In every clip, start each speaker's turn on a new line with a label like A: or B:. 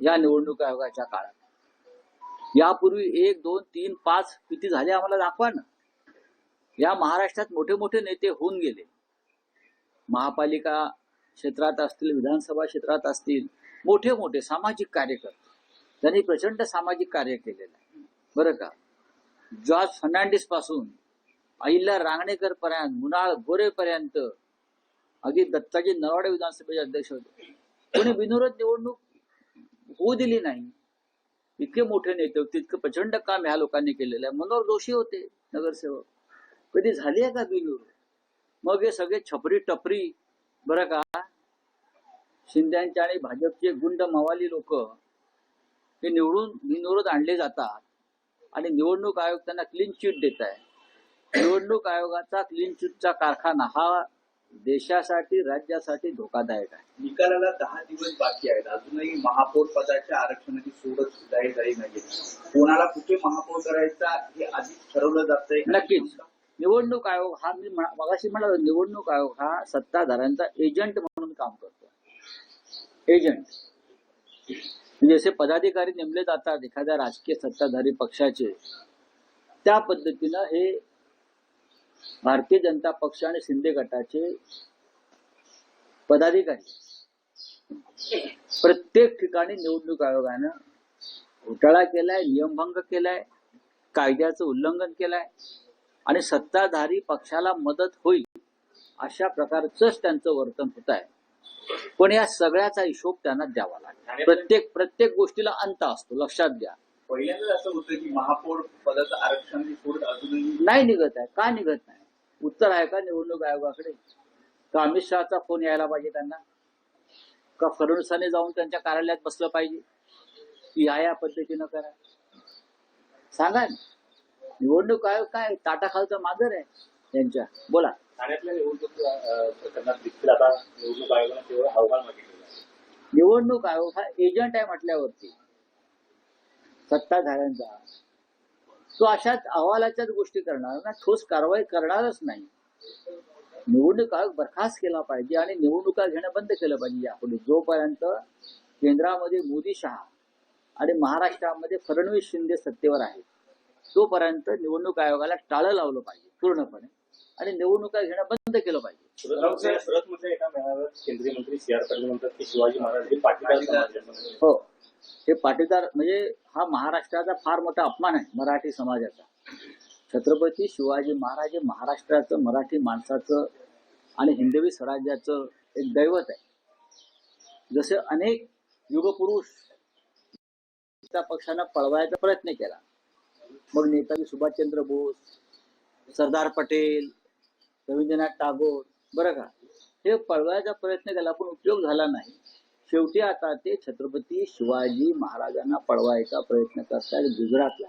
A: या निवडणूक आयोगाच्या काळात. यापूर्वी 1, 2, 3, 5 किती झाले आम्हाला दाखवा ना. या महाराष्ट्रात मोठे मोठे नेते होऊन गेले. महापालिका क्षेत्रात असतील, विधानसभा क्षेत्रात असतील, मोठे मोठे सामाजिक कार्यकर्ते, त्यांनी प्रचंड सामाजिक कार्य केलेलं आहे बरं का. जॉर्ज फर्नांडिस पासून अहिल्या रांगणेकर पर्यंत, मुनाळ गोरे पर्यंत, अगदी दत्ताजी नरवाडे विधानसभेचे अध्यक्ष होते. कोणी बिनविरोध निवडणूक होऊ दिली नाही. इतके मोठे नेते होते, इतकं प्रचंड काम ह्या लोकांनी केलेलं आहे. मनोहर जोशी होते नगरसेवक, कधी झाली आहे का बिनविरोध? मग हे सगळे छपरी टपरी बरं का, शिंद्यांचे आणि भाजपचे गुंड मवाली लोक हे निवडून बिनविरोध आणले जातात आणि निवडणूक आयोग त्यांना क्लीन चिट देत आहे. निवडणूक आयोगाचा क्लीन चिटचा कारखाना हा देशासाठी, राज्यासाठी धोकादायक आहे.
B: निकालाला 10 दिवस बाकी आहेत. अजूनही महापौर पदाच्या आरक्षणाची सोडत जाहीर झाली नाही. कोणाला कुठे महापौर करायचा हे आधीच ठरवलं जातंय.
A: नक्कीच निवडणूक आयोग हा, मी मगाशी म्हणालो, निवडणूक आयोग हा सत्ताधाऱ्यांचा एजंट म्हणून काम करतो. एजंट म्हणजे जसे पदाधिकारी नेमले जातात एखाद्या राजकीय सत्ताधारी पक्षाचे, त्या पद्धतीनं हे भारतीय जनता पक्ष आणि शिंदे गटाचे पदाधिकारी प्रत्येक ठिकाणी निवडणूक आयोगानं घोटाळा केलाय, नियमभंग केलाय, कायद्याचं उल्लंघन केलंय आणि सत्ताधारी पक्षाला मदत होईल अशा प्रकारचंच त्यांचं वर्तन होत आहे. पण या सगळ्याचा हिशोब त्यांना द्यावा लागेल. प्रत्येक गोष्टीला अंत असतो, लक्षात घ्या.
B: पहिल्यांदा असं होतं की महापौर पदाचं आरक्षण सोडत अजूनही
A: नाही निघत आहे. का निघत नाही? उत्तर आहे का निवडणूक आयोगाकडे? का अमित शहाचा फोन यायला पाहिजे त्यांना? का फडणवीसांनी जाऊन त्यांच्या कार्यालयात बसलं पाहिजे की या पद्धतीनं करा? सांगा ना. निवडणूक आयोग काय ताटाखालचं मांजर आहे त्यांच्या? बोला.
B: ठाण्यातल्या निवडणूक प्रकरणात देखील आता निवडणूक आयोगाने केवळ अहवाल मागितलेला आहे.
A: निवडणूक आयोग हा एजंट आहे म्हटल्यावरती सत्ताधाऱ्यांचा, तो अशाच अहवालाच्याच गोष्टी करणार ना, ठोस कारवाई करणारच नाही. निवडणूक आयोग बरखास्त केला पाहिजे आणि निवडणुका घेणं बंद केलं पाहिजे यापुढे. जोपर्यंत केंद्रामध्ये मोदी शहा आणि महाराष्ट्रामध्ये फडणवीस शिंदे सत्तेवर आहेत, तोपर्यंत निवडणूक आयोगाला टाळं लावलं पाहिजे पूर्णपणे आणि निवडणुका घेणं बंद केलं पाहिजे.
B: सुरतमध्ये एका मेळाव्यात केंद्रीय मंत्री CR पाटील म्हणतात की शिवाजी महाराज हे पाटीदार.
A: हो, हे पाटीदार म्हणजे हा महाराष्ट्राचा फार मोठा अपमान आहे मराठी समाजाचा. छत्रपती शिवाजी महाराज हे महाराष्ट्राचं, मराठी माणसाचं आणि हिंदवी स्वराज्याचं एक दैवत आहे. जसे अनेक युगपुरुष त्या पक्षांना पळवायचा प्रयत्न केला, मग नेताजी सुभाषचंद्र बोस, सरदार पटेल, रवींद्रनाथ टागोर बरं का, हे पळवायचा प्रयत्न केला पण उपयोग झाला नाही. शेवटी आता ते छत्रपती शिवाजी महाराजांना पळवायचा प्रयत्न करतात गुजरातला.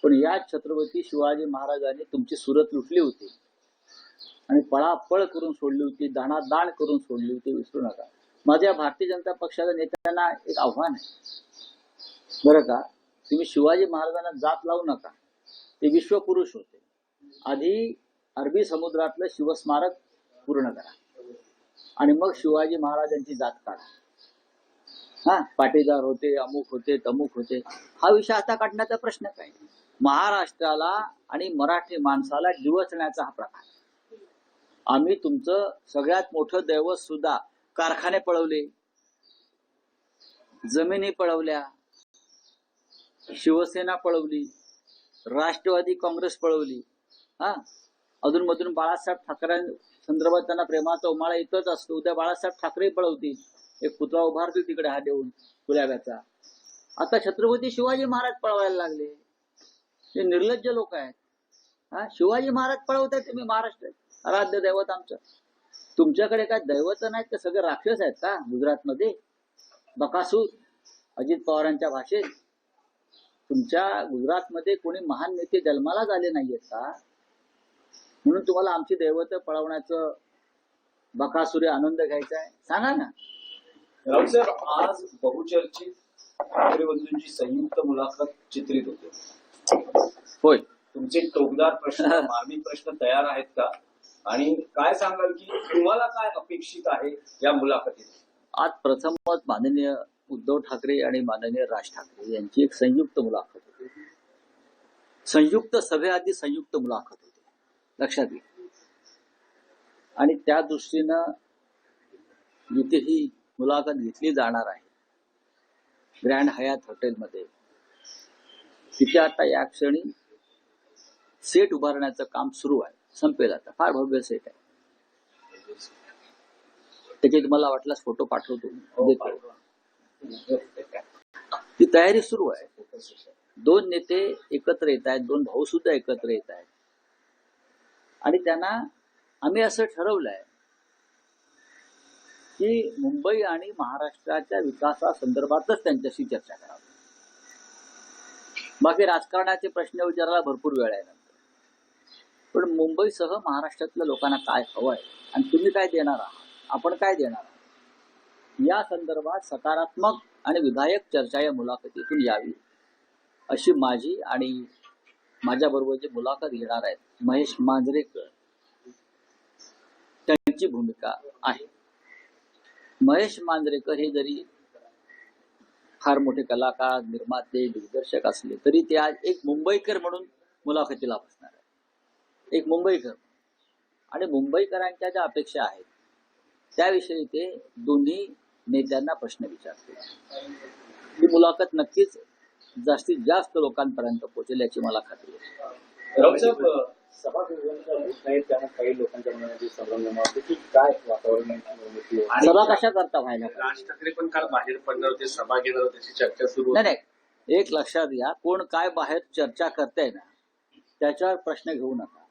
A: पण या छत्रपती शिवाजी महाराजांनी तुमची सुरत लुटली होती आणि पळापळ करून सोडली होती, दाणादाण करून सोडली होती, विसरू नका. माझ्या भारतीय जनता पक्षाच्या नेत्यांना एक आव्हान आहे बरं का, तुम्ही शिवाजी महाराजांना जात लावू नका. ते विश्वपुरुष होते. आधी अरबी समुद्रातलं शिवस्मारक पूर्ण करा आणि मग शिवाजी महाराजांची जात काढा. हा, पाटीदार होते, अमुक होते, तमुक होते, हा विषय आता काढण्याचा प्रश्न काय? महाराष्ट्राला आणि मराठी माणसाला डिवचण्याचा हा प्रकार. आम्ही तुमचं सगळ्यात मोठं दैवत सुद्धा कारखाने पळवले, जमिनी पळवल्या, शिवसेना पळवली, राष्ट्रवादी काँग्रेस पळवली. हा, अधून मधून बाळासाहेब ठाकरेंसंदर्भात त्यांना प्रेमाचा उमाळा येतच असतो. उद्या बाळासाहेब ठाकरे पळवतील, एक पुतळा उभारतील तिकडे हात देऊन गुलाब्याचा. आता छत्रपती शिवाजी महाराज पळवायला लागले. हे निर्लज्ज लोक आहेत. हा, शिवाजी महाराज पळवताय तुम्ही, महाराष्ट्र आराध्य दैवत आमचं. तुमच्याकडे काय दैवत नाहीत, ते सगळे राक्षस आहेत का गुजरातमध्ये? बकासूर, अजित पवारांच्या भाषेत. तुमच्या गुजरातमध्ये कोणी महान नेते जन्मालाच आले नाहीयेत का? म्हणून तुम्हाला आमची दैवत पळवण्याचं बकासुरी आनंद घ्यायचा आहे? सांगा ना.
B: राऊसाहेब, आज बहुचर्चित ठाकरे बंधूंची संयुक्त मुलाखत चित्रित होते.
A: होय,
B: तुमचे टोकदार प्रश्न, मार्मिक प्रश्न तयार आहेत का? आणि काय सांगाल की तुम्हाला काय अपेक्षित आहे या मुलाखतीत?
A: आज प्रथमच माननीय उद्धव ठाकरे आणि माननीय राज ठाकरे यांची एक संयुक्त मुलाखत होती. संयुक्त सभेआधी संयुक्त मुलाखत होती, लक्षात घ्या. आणि त्या दृष्टीनं जिथे ही मुलाखत घेतली जाणार आहे ग्रँड हयात हॉटेलमध्ये, तिथे आता या क्षणी सेट उभारण्याचं काम सुरू आहे. संपेल आता, फार भव्य सेट आहे. त्याचे तुम्हाला वाटल्यास फोटो पाठवतो, देतो. ती तयारी सुरू आहे. 2 नेते एकत्र येत आहेत, 2 भाऊ सुद्धा एकत्र येत आहेत. आणि त्यांना आम्ही असं ठरवलंय की मुंबई आणि महाराष्ट्राच्या विकासासंदर्भातच त्यांच्याशी चर्चा करावी. बाकी राजकारणाचे प्रश्न विचारायला भरपूर वेळ आहे नंतर. पण मुंबईसह महाराष्ट्रातल्या लोकांना काय हवं आहे आणि तुम्ही काय देणार आहात, आपण काय देणार आहात, या संदर्भात सकारात्मक आणि विधायक चर्चा या मुलाखतीतून यावी अशी माझी आणि माझ्याबरोबर जे मुलाखत घेणार आहेत महेश मांजरेकर त्यांची भूमिका आहे. महेश मांजरेकर हे जरी फार मोठे कलाकार, निर्माते, दिग्दर्शक असले तरी ते आज एक मुंबईकर म्हणून मुलाखतीला बसणार आहे. एक मुंबईकर आणि मुंबईकरांच्या ज्या अपेक्षा आहेत त्याविषयी ते दोन्ही नेत्यांना प्रश्न विचारतील. ही मुलाखत नक्कीच जास्तीत जास्त लोकांपर्यंत पोहोचेल याची मला खात्री आहे.
C: काही लोकांच्या मनामध्ये संभ्रम निर्माण होतो की काय वातावरण
A: सभा कशा करता व्हायला पाहिजे?
C: राज ठाकरे पण काल बाहेर पडणार होते, सभा घेणार होते, त्याची चर्चा सुरू
A: नाही, एक लक्षात घ्या, कोण काय बाहेर चर्चा करताय ना त्याच्यावर प्रश्न घेऊ नका.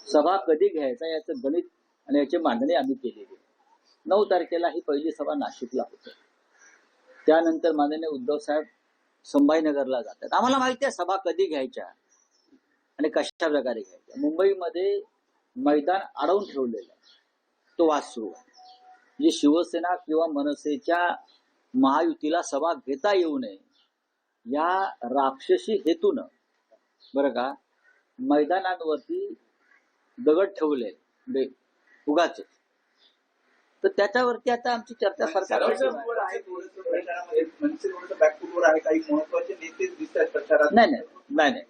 A: सभा कधी घ्यायचा याचं गणित आणि याची मांडणी आम्ही केलेली आहे. 9 तारखेला ही पहिली सभा नाशिकला होती. त्यानंतर माननीय उद्धव साहेब संभाजीनगरला जातात. आम्हाला माहिती आहे सभा कधी घ्यायच्या आणि कशा प्रकारे घ्यायच्या. मुंबईमध्ये मैदान अडवून ठेवलेलं आहे, तो वाद सुरू आहे. म्हणजे शिवसेना किंवा मनसेच्या महायुतीला सभा घेता येऊ नये या राक्षसी हेतून बरं का मैदानांवरती दगड ठेवले उगाच. तर त्याच्यावरती आता आमची चर्चा सरकार
B: काही महत्वाचे नेते दिसत आहेत प्रचारात.
A: नाही,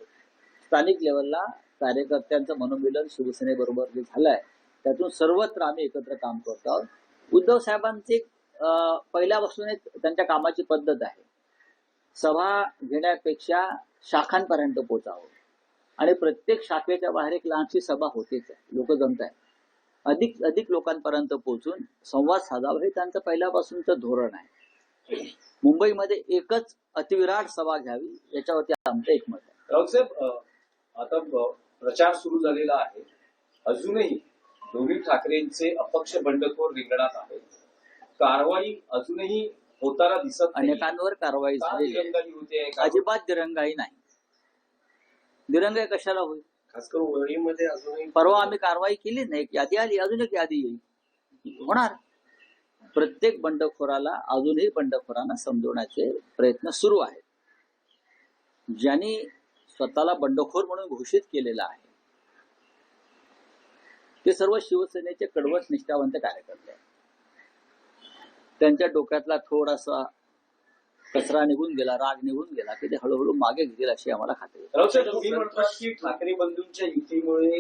A: स्थानिक लेवलला कार्यकर्त्यांचं मनोमिलन शिवसेनेबरोबर जे झालंय त्यातून सर्वत्र आम्ही एकत्र काम करतो आहोत. उद्धव साहेबांची पहिल्यापासून एक त्यांच्या कामाची पद्धत आहे, सभा घेण्यापेक्षा शाखांपर्यंत पोहोचावं आणि प्रत्येक शाखेच्या बाहेर एक लहानशी सभा होतेच आहे. लोक जमत आहेत, अधिक लोकांपर्यंत पोहोचून संवाद साधावा हे त्यांचं पहिल्यापासूनचं धोरण आहे. मुंबईमध्ये एकच अतिविराट सभा घ्यावी याच्यावरती आमचं एकमत आहे.
C: राऊत साहेब, आता प्रचार सुरू झालेला आहे, अजूनही दोन्ही ठाकरेंचे अपक्ष बंडखोर रिंगणात आहेत. कारवाई अजूनही होताना दिसत नाही.
A: अनेकांवर कारवाई झाली,
C: दिरंगाई होते,
A: अजिबात दिरंगाई नाही. दिरंगाई कशाला होईल?
C: खास करून वरळीमध्ये अजूनही
A: परवा आम्ही कारवाई केली नाही, यादी आली, अजून एक यादी येईल, होणार. प्रत्येक बंडखोराला अजूनही बंडखोरांना समजवण्याचे प्रयत्न सुरू आहेत. ज्यांनी स्वतःला बंडखोर म्हणून घोषित केलेलं आहे ते सर्व शिवसेनेचे कडवट निष्ठावंत कार्यकर्ते आहेत. त्यांच्या डोक्यातला थोडासा कचरा निघून गेला, राग निघून गेला की ते हळूहळू मागे घेतील अशी आम्हाला खात्री आहे.
C: राऊत साहेब, तुम्ही म्हणता की ठाकरे बंधूंच्या युतीमुळे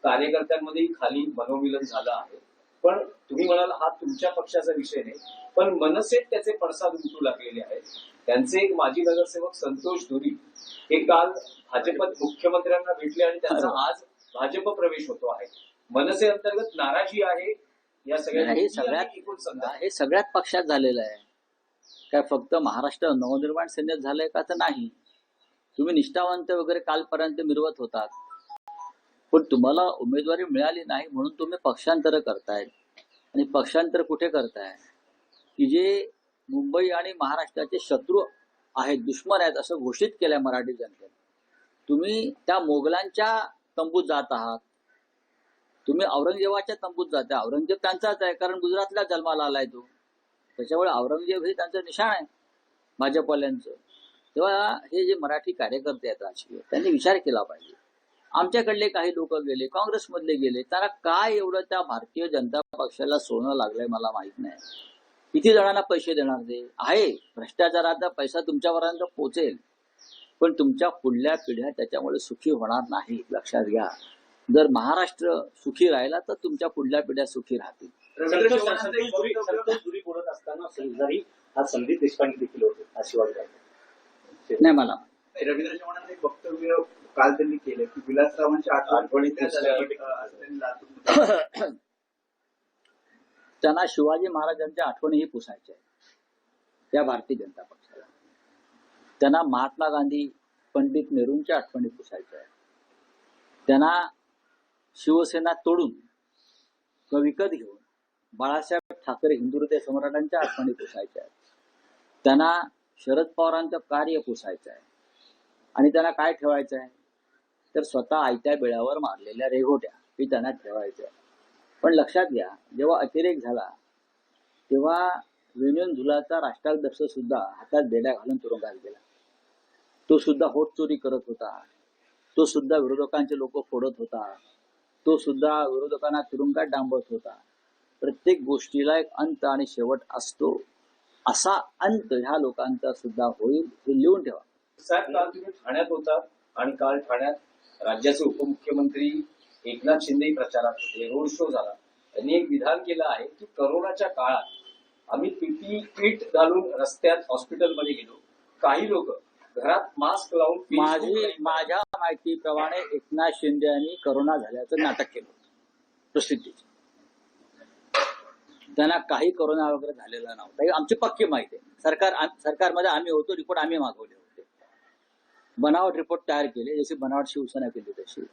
C: कार्यकर्त्यांमध्ये खाली मनोमिलन झालं आहे, पण तुम्ही म्हणाल हा तुमच्या पक्षाचा विषय नाही, पण मनसेत त्याचे पडसाद उमटू लागलेले आहेत. त्यांचे एक माजी नगरसेवक संतोष धुरी हे काल भाजपत मुख्यमंत्र्यांना भेटले आणि त्यांचा आज भाजप प्रवेश होतो आहे. मनसे अंतर्गत नाराजी आहे या
A: हे सगळ्यात पक्षात झालेलं आहे. काय फक्त महाराष्ट्र नवनिर्माण सेनेत झालंय का? तर नाही. तुम्ही निष्ठावंत वगैरे कालपर्यंत मिरवत होतात, पण तुम्हाला उमेदवारी मिळाली नाही म्हणून तुम्ही पक्षांतर करताय. आणि पक्षांतर कुठे करताय? की जे मुंबई आणि महाराष्ट्राचे शत्रू आहेत, दुश्मन आहेत असं घोषित केलंय मराठी जनतेने. तुम्ही त्या मोगलांच्या तंबूत जात आहात, तुम्ही औरंगजेबाच्या तंबूत जाता. औरंगजेब त्यांचाच आहे, कारण गुजरातला जन्माला आलाय तो, त्याच्यामुळे औरंगजेब हे त्यांचं निशाण आहे भाजपवाल्यांचं. तेव्हा हे जे मराठी कार्यकर्ते आहेत राजकीय, त्यांनी विचार केला पाहिजे. आमच्याकडले काही लोक गेले, काँग्रेसमधले गेले, त्यांना काय एवढं त्या भारतीय जनता पक्षाला सोनं लागलंय मला माहित नाही. किती जणांना पैसे देणार ते आहे. भ्रष्टाचाराचा पैसा तुमच्यापर्यंत पोहोचेल, पण तुमच्या पुढल्या पिढ्या त्याच्यामुळे सुखी होणार नाही. लक्षात घ्या. जर महाराष्ट्र सुखी राहिला तर तुमच्या पुढल्या पिढ्या सुखी राहतील.
B: रवींद्र चव्हाणांचं एक वक्तव्य
D: संतोष बोलत असताना शेजारी आज संदीप देशपांडे देखील होते आशीर्वाद द्यायला.
A: नाही मला
B: रवींद्र चव्हाणांचं एक वक्तव्य काल त्यांनी केलं की विलासरावांच्या
C: आठवणी
A: त्यांना शिवाजी महाराजांच्या आठवणीही पुसायच्या आहेत त्या भारतीय जनता पक्षाला. त्यांना महात्मा गांधी पंडित नेहरूंच्या आठवणी पुसायच्या आहेत. त्यांना शिवसेना तोडून किंवा विकत घेऊन बाळासाहेब ठाकरे हिंदू हृदय सम्राटांच्या आठवणी पुसायच्या आहेत. त्यांना शरद पवारांचं कार्य पुसायचं आहे. आणि त्यांना काय ठेवायचं आहे तर स्वतः आयत्या बिळावर मारलेल्या रेघोट्या ही त्यांना ठेवायच्या आहे. पण लक्षात घ्या, जेव्हा अतिरेक झाला तेव्हा वेनेझुएलाचा राष्ट्राध्यक्ष सुद्धा हातात बेड्या घालून तुरुंगात गेला. तो सुद्धा होत चोरी करत होता. तो सुद्धा विरोधकांचे लोक फोडत होता. तो सुद्धा विरोधकांना तुरुंगात डांबत होता. प्रत्येक गोष्टीला एक अंत आणि शेवट असतो. असा अंत ह्या लोकांचा सुद्धा होईल हे लिहून ठेवा.
C: साहेब, काल तुम्ही ठाण्यात होता आणि काल ठाण्यात राज्याचे उपमुख्यमंत्री एकनाथ शिंदे प्रचारात होते. रोड शो झाला. त्यांनी एक विधान केलं आहे की कोरोनाच्या काळात आम्ही पीपी किट घालून रस्त्यात हॉस्पिटलमध्ये गेलो. काही लोक घरात मास्क लावून
A: माझ्या माहितीप्रमाणे एकनाथ शिंदे यांनी करोना झाल्याचं नाटक केलं होतं प्रसिद्धीचं. त्यांना काही करोना वगैरे झालेला नव्हता. ही आमची पक्की माहिती आहे. सरकारमध्ये आम्ही होतो. रिपोर्ट आम्ही मागवले होते. बनावट रिपोर्ट तयार केले, जशी बनावट शिवसेना केली तशी.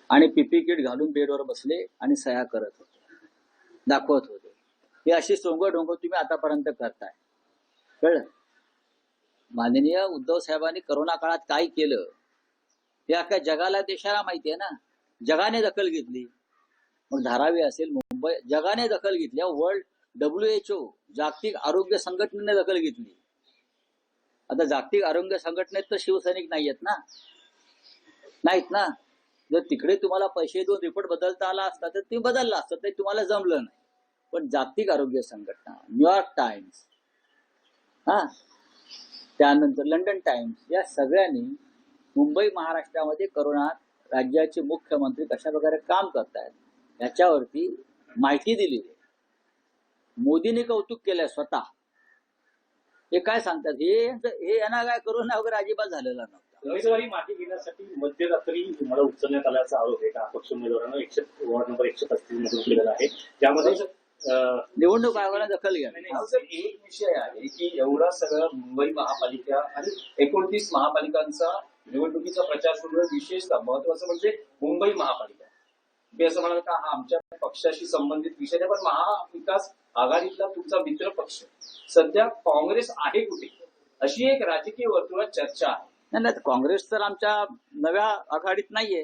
A: आणि पीपी किट घालून बेडवर बसले आणि सह्या करत होते, दाखवत होते. ही अशी सोंगडोंग तुम्ही आतापर्यंत करताय. कळलं? माननीय उद्धव साहेबांनी करोना काळात काय केलं हे अख्ख्या जगाला देशाला माहिती आहे ना. जगाने दखल घेतली. मग धारावी असेल, मुंबई, जगाने दखल घेतली. वर्ल्ड WHO जागतिक आरोग्य संघटनेने दखल घेतली. आता जागतिक आरोग्य संघटनेत तर शिवसैनिक नाहीयेत ना. जर तिकडे तुम्हाला पैसे देऊन रिपोर्ट बदलता आला असता तर ते बदलला असतं. ते तुम्हाला जमलं नाही. पण जागतिक आरोग्य संघटना, न्यूयॉर्क टाइम्स, त्यानंतर लंडन टाइम्स, या सगळ्यांनी मुंबई महाराष्ट्रामध्ये करोनात राज्याचे मुख्यमंत्री कशा प्रकारे काम करतायत याच्यावरती माहिती दिली आहे. मोदींनी कौतुक केलंय स्वतः. हे काय सांगतात, हे यांना काय करोना वगैरे अजिबात झालेला नव्हता.
D: उमेदवारी मागे घेण्यासाठी मध्यरात्री तुम्हाला उचलण्यात आल्याचा आरोप आहे का अपक्ष उमेदवारांना वॉर्ड नंबर 135 मधून केलेला आहे, ज्यामध्ये
A: निवडणूक आयोगाने दखल घ्यावी.
C: आमचा एक विषय आहे की एवढा सगळा मुंबई महापालिका आणि 29 महापालिकांचा निवडणुकीचा प्रचार सुरू आहे. विशेषतः महत्वाचं म्हणजे मुंबई महापालिका. मी असं म्हणाल का हा आमच्या पक्षाशी संबंधित विषय नाही, पण महाविकास आघाडीतला तुमचा मित्र पक्ष सध्या काँग्रेस आहे कुठे, अशी एक राजकीय वर्तुळात चर्चा आहे.
A: नाही, काँग्रेस तर आमच्या नव्या आघाडीत नाहीये.